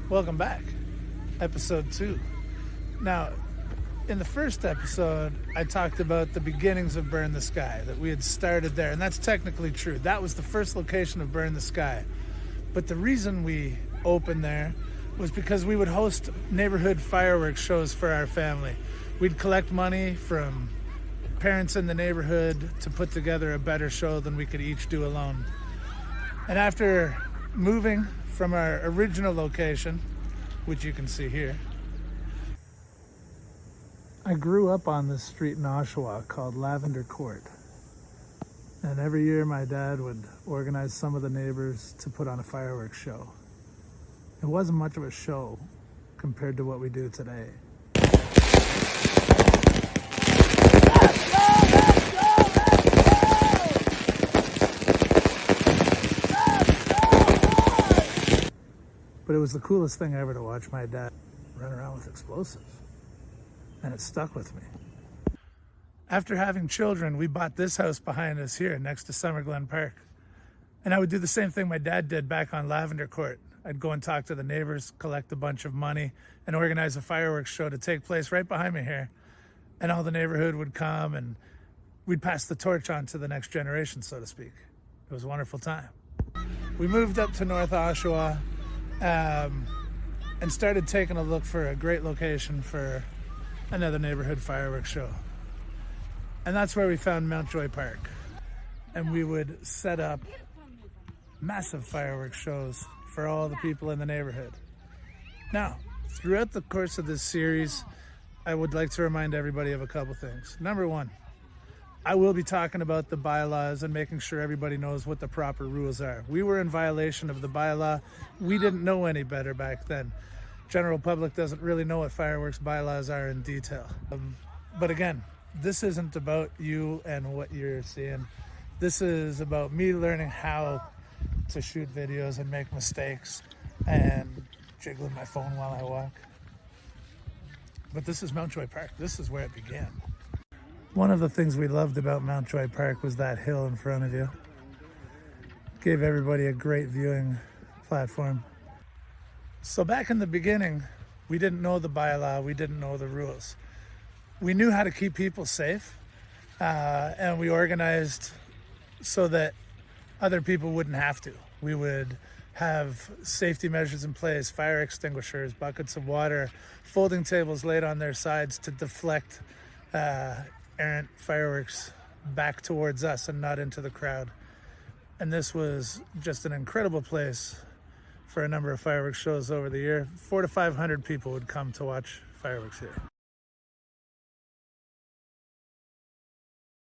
Welcome back, episode 2. Now, in the first episode, I talked about the beginnings of Burn the Sky, that we had started there, and that's technically true. That was the first location of Burn the Sky. But the reason we opened there was because we would host neighborhood fireworks shows for our family. We'd collect money from parents in the neighborhood to put together a better show than we could each do alone. And after moving from our original location, which you can see here, I grew up on this street in Oshawa called Lavender Court. And every year my dad would organize some of the neighbors to put on a fireworks show. It wasn't much of a show compared to what we do today. But it was the coolest thing ever to watch my dad run around with explosives. And it stuck with me. After having children, we bought this house behind us here next to Summer Glen Park. And I would do the same thing my dad did back on Lavender Court. I'd go and talk to the neighbors, collect a bunch of money, and organize a fireworks show to take place right behind me here. And all the neighborhood would come and we'd pass the torch on to the next generation, so to speak. It was a wonderful time. We moved up to North Oshawa and started taking a look for a great location for another neighborhood fireworks show. And that's where we found Mountjoy Park. And we would set up massive fireworks shows for all the people in the neighborhood. Now, throughout the course of this series, I would like to remind everybody of a couple things. Number one, I will be talking about the bylaws and making sure everybody knows what the proper rules are. We were in violation of the bylaw. We didn't know any better back then. General public doesn't really know what fireworks bylaws are in detail. But again, this isn't about you and what you're seeing. This is about me learning how to shoot videos and make mistakes and jiggling my phone while I walk. But this is Mountjoy Park. This is where it began. One of the things we loved about Mountjoy Park was that hill in front of you. Gave everybody a great viewing platform. So back in the beginning, we didn't know the bylaw, we didn't know the rules. We knew how to keep people safe, and we organized so that other people wouldn't have to. We would have safety measures in place, fire extinguishers, buckets of water, folding tables laid on their sides to deflect errant fireworks back towards us and not into the crowd. And this was just an incredible place for a number of fireworks shows over the year. 400 to 500 people would come to watch fireworks here.